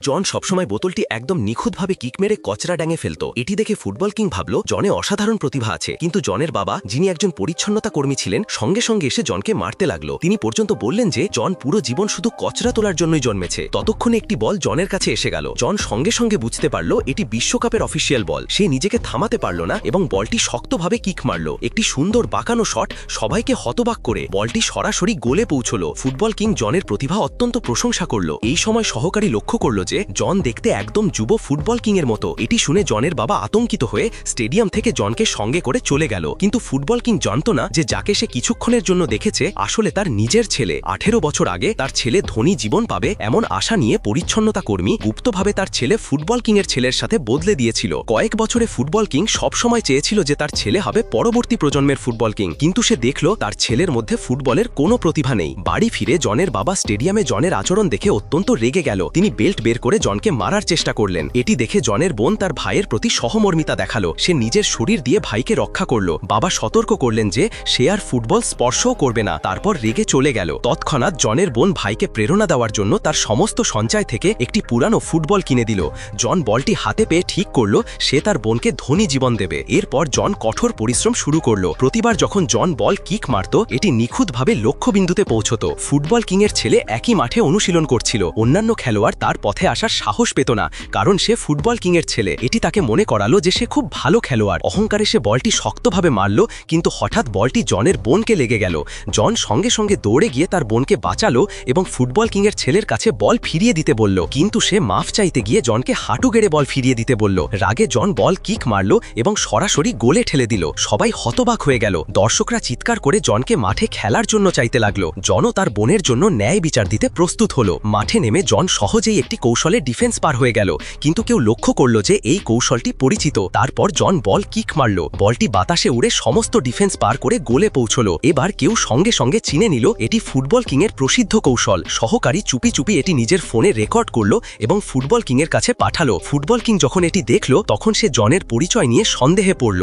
জন সবসময় বোতলটি একদম নিখুঁতভাবে কিক মেরে কচরা ড্যাঙে ফেলত। এটি দেখে ফুটবল কিং ভাবল জনে অসাধারণ প্রতিভা আছে, কিন্তু জনের বাবা, যিনি একজন পরিচ্ছন্নতা কর্মী ছিলেন, সঙ্গে সঙ্গে এসে জনকে মারতে লাগলো। তিনি পর্যন্ত বললেন যে জন পুরো জীবন শুধু কচরা তোলার জন্যই জন্মেছে। ততক্ষণে একটি বল জনের কাছে এসে গেল। জন সঙ্গে সঙ্গে বুঝতে পারল এটি বিশ্বকাপের অফিসিয়াল বল। সে নিজেকে থামাতে পারল না এবং বলটি শক্তভাবে কিক মারল। একটি সুন্দর বাঁকানো শট সবাইকে হতবাক করে বলটি সরাসরি গোলে পৌঁছল। ফুটবল কিং জনের প্রতিভা অত্যন্ত প্রশংসা করল। এই সময় সহকারী লক্ষ্য করল যে জন দেখতে একদম যুব ফুটবল কিং এর মতো। এটি শুনে জনের বাবা আতঙ্কিত হয়ে স্টেডিয়াম থেকে জনকে সঙ্গে করে চলে গেল। কিন্তু ফুটবল কিং জানত না যে যাকে সে কিছুক্ষণের জন্য দেখেছে আসলে তার নিজের ছেলে। 18 বছর আগে তার ছেলে ধনী জীবন পাবে এমন আশা নিয়ে পরিচ্ছন্নতা কর্মী গুপ্তভাবে তার ছেলে ফুটবল কিং এর ছেলের সাথে বদলে দিয়েছিল। কয়েক বছরে ফুটবল কিং সবসময় চেয়েছিল যে তার ছেলে হবে পরবর্তী প্রজন্মের ফুটবল কিং, কিন্তু সে দেখল তার ছেলের মধ্যে ফুটবলের কোনো প্রতিভা নেই। বাড়ি ফিরে জনের বাবা স্টেডিয়ামে জনের আচরণ দেখে অত্যন্ত রেগে গেল। তিনি বেল্ট বের করে জনকে মারার চেষ্টা করলেন। এটি দেখে জনের বোন তার ভাইয়ের প্রতি সহমর্মিতা দেখালো। সে নিজের শরীর দিয়ে ভাইকে রক্ষা করল। বাবা সতর্ক করলেন যে সে আর ফুটবল স্পর্শও করবে না, তারপর রেগে চলে গেল। তৎক্ষণাৎ জনের বোন ভাইকে প্রেরণা দেওয়ার জন্য তার সমস্ত সঞ্চয় থেকে একটি পুরানো ফুটবল কিনে দিল। জন বলটি হাতে পেয়ে ঠিক করল সে তার বোনকে ধনী জীবন দেবে। এরপর জন কঠোর পরিশ্রম শুরু করল। প্রতিবার যখন জন বল কিক মারত এটি নিখুঁতভাবে লক্ষ্যবিন্দুতে পৌঁছত। ফুটবল কিং এর ছেলে একই মাঠে অনুশীলন করছিল। অন্যান্য খেলোয়াড় তার পথে আসার সাহস পেত না, কারণ সে ফুটবল কিং এর ছেলে। এটি তাকে মনে করালো যে সে খুব ভালো খেলোয়াড়। অহংকারে সে বলটি শক্তভাবে মারল, কিন্তু হঠাৎ বলটি জনের বোনকে লেগে গেল। জন সঙ্গে সঙ্গে দৌড়ে গিয়ে তার বোনকে বাঁচালো এবং ফুটবল কিং এর ছেলের কাছে বল ফিরিয়ে দিতে বলল, কিন্তু সে মাফ চাইতে গিয়ে জনকে হাঁটু গেড়ে বল ফিরিয়ে দিতে বলল। রাগে জন বল কিক মারল এবং সরাসরি গোলে ঠেলে দিল। সবাই হতবাক হয়ে গেল। দর্শকরা চিৎকার করে জনকে মাঠে খেলার জন্য চাইতে লাগলো। জনও তার বোনের জন্য ন্যায় বিচার দিতে প্রস্তুত হলো। মাঠে নেমে জন সহজেই একটি কৌশলে ডিফেন্স পার হয়ে গেল, কিন্তু কেউ লক্ষ্য করল যে এই কৌশলটি পরিচিত। তারপর জন বল কিক মারল। বলটি বাতাসে উড়ে সমস্ত ডিফেন্স পার করে গোলে পৌঁছল। এবার কেউ সঙ্গে সঙ্গে চিনে নিল এটি ফুটবল কিং এর প্রসিদ্ধ কৌশল। সহকারী চুপি চুপি এটি নিজের ফোনে রেকর্ড করল এবং ফুটবল কিং এর কাছে পাঠালো। ফুটবল কিং যখন এটি দেখল তখন সে জনের পরিচয় নিয়ে সন্দেহে পড়ল।